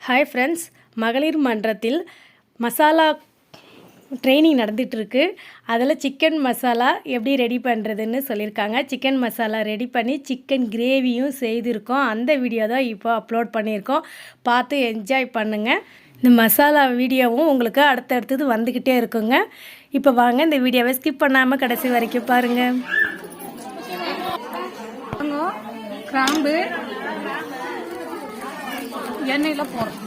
Hi friends, மகளிர் மன்றத்தில் masala training நடந்துகிட்ருக்கு. அதில் சிக்கன் மசாலா எப்படி ரெடி பண்ணுறதுன்னு சொல்லியிருக்காங்க. சிக்கன் மசாலா ரெடி பண்ணி சிக்கன் கிரேவியும் செய்திருக்கோம். அந்த வீடியோ தான் இப்போ அப்லோட் பண்ணியிருக்கோம். பார்த்து என்ஜாய் பண்ணுங்கள். இந்த மசாலா வீடியோவும் உங்களுக்கு அடுத்தடுத்தது வந்துக்கிட்டே இருக்குங்க. இப்போ வாங்க இந்த வீடியோவை ஸ்கிப் பண்ணாமல் கடைசி வரைக்கும் பாருங்கள். கிராம்பு எண்ணெயில் போடுறோம்.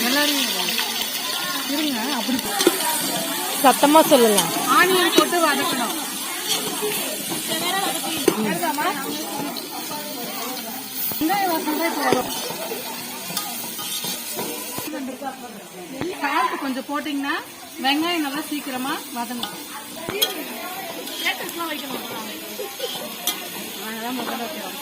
எல்லாரும் இருங்க, அப்படி சத்தமாக சொல்லுங்கள். ஆனியன் போட்டு வதக்கணும். வெங்காய வாசனை போடும். சால்ட் கொஞ்சம் போட்டிங்கன்னா வெங்காயம் நல்லா சீக்கிரமா வதங்கும். அதெல்லாம் முதல்ல வைக்கிறோம்.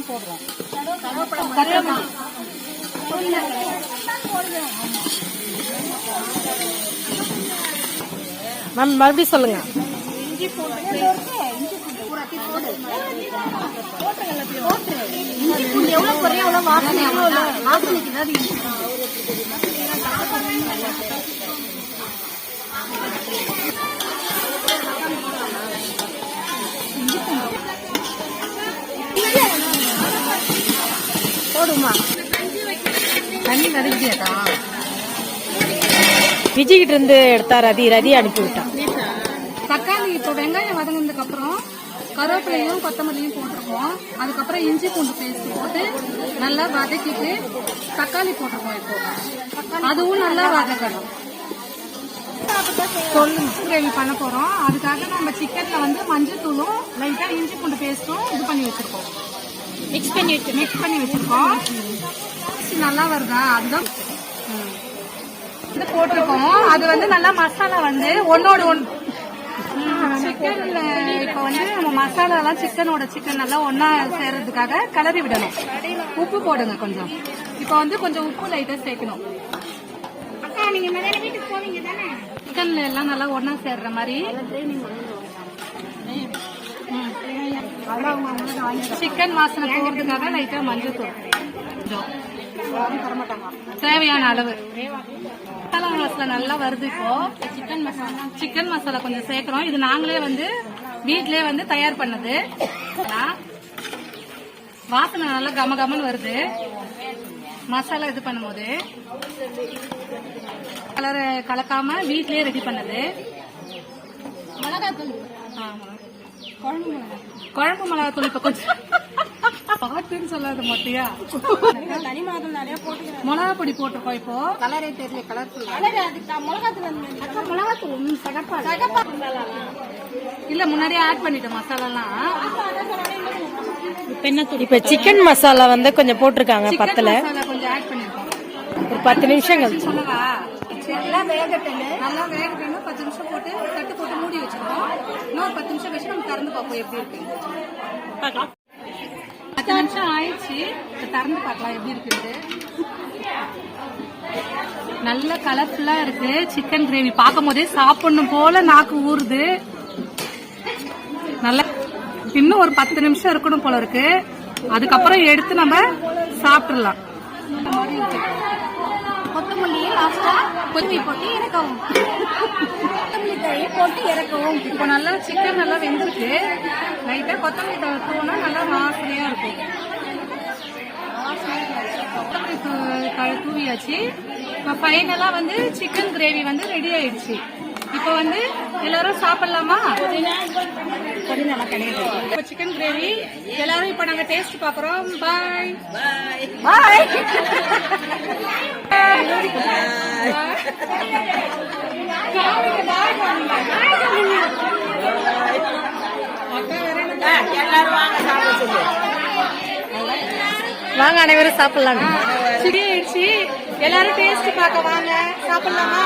போடுறோம். மேம் மறுபடியும் சொல்லுங்க. இஞ்சி பூண்டு எவ்வளவு குறைய எவ்வளவு வாசனை போடுமா? தண்ணி நறுக்கியாக்கா விஜய்கிட்ட இருந்து எடுத்தா ரதி அனுப்பி விட்டான். தக்காளி இப்போ வெங்காயம் வதங்கினதுக்கு அப்புறம் கருவேப்பிலையும் கொத்தமல்லியும் போட்டிருக்கோம். அதுக்கப்புறம் இஞ்சி பூண்டு பேஸ்ட் போட்டு நல்லா வதக்கிட்டு தக்காளி போட்டிருக்கோம். இப்போ அதுவும் நல்லா வதக்கணும். கிரேவி பண்ண போறோம். அதுக்காக நம்ம சிக்கன்ல வந்து மஞ்சள் தூளும் லைட்டா இஞ்சி பூண்டு பேஸ்ட்டும் இது பண்ணி வச்சிருக்கோம். மிக்ஸ் பண்ணி வச்சிருக்கோம். நல்லா வருதா? அதுதான் போட்டிருக்கோம். அது வந்து நல்லா மசாலா வந்து ஒன்னோட ஒன்று சிக்கன்ல இப்ப வந்து நம்ம மசாலாலாம் சிக்கன் நல்லா ஒன்னா சேர்றதுக்காக கிளறி விடணும். உப்பு போடுங்க கொஞ்சம். இப்ப வந்து கொஞ்சம் உப்பு லைட்டா சேர்க்கணும். சிக்கன்ல எல்லாம் நல்லா ஒன்னா சேர்ற மாதிரி சிக்கன் வாசனை போறதுக்காக லைட்டா மஞ்சள் தூள் தேவையான அளவு. மசாலா வாசனை நல்லா வருது. இப்போ சிக்கன் மசாலா கொஞ்சம் சேர்க்கிறோம். இது நாங்களே வந்து வீட்லயே வந்து தயார் பண்ணது. வாசனை நல்லா கமகமன்னு வருது மசாலா இது பண்ணும்போது. கலர் கலக்காம வீட்லயே ரெடி பண்ணது. மிளகாத்தூள், குழம்பு மிளகாத்தூள் இப்ப கொஞ்சம் பாட்டுன்னு சொல்லாத மாட்டியா? மிளகா பொடி போட்டிருக்கோம். இப்போ கலரே தெரியல. கலர்ஃபுல் இல்ல, முன்னாடியே ஆட் பண்ணிட்டோம் மசாலாலாம். இப்ப சிக்கன் மசாலா வந்து கொஞ்சம் போட்டிருக்காங்க. பத்தல கொஞ்சம் ஆட் பண்ணிருக்கோம். ஒரு 10 நிமிஷம் சொல்லவா? நல்லா வேகட்டும். 10 நிமிஷம் போட்டு தட்டு போட்டு மூடி வச்சிருக்கோம். இன்னும் 10 நிமிஷம் வச்சு நம்ம திறந்து பார்ப்போம் எப்படி இருக்கு. 10 நிமிஷம் ஆயிடுச்சு. திறந்து பார்க்கலாம் எப்படி இருக்குது. நல்ல கலர்ஃபுல்லா இருக்கு. சிக்கன் கிரேவி பார்க்கும் போதே சாப்பிடணும் போல நாக்கு ஊறுது. நல்லா இன்னும் ஒரு 10 நிமிஷம் இருக்கணும் போல இருக்கு. அதுக்கப்புறம் எடுத்து நம்ம சாப்பிடலாம். கொத்தமல்லியை லாஸ்டா கொத்தி போட்டு இறக்கவும். கொத்தமல்லி தழை போட்டு இறக்கவும். இப்போ நல்லா சிக்கன் நல்லா வெந்திருக்கு. லைட்டா கொத்தமல்லி தழை தூணா நல்லா வாசனையா இருக்கும். கொத்தமல்லி தழை தூவியாச்சு. இப்போ ஃபைனலா வந்து சிக்கன் கிரேவி வந்து ரெடி ஆயிடுச்சு. இப்போ வந்து எல்லாரும் சாப்பிடலாமா? இப்போ சிக்கன் கிரேவி எல்லாரும் இப்போ நாங்க டேஸ்ட் பாக்குறோம். பாய் பாய். வாங்க அனைவரும் சாப்பிடலாம். எல்லாரும் டேஸ்ட் பார்க்க வாங்க. சாப்பிடலாமா?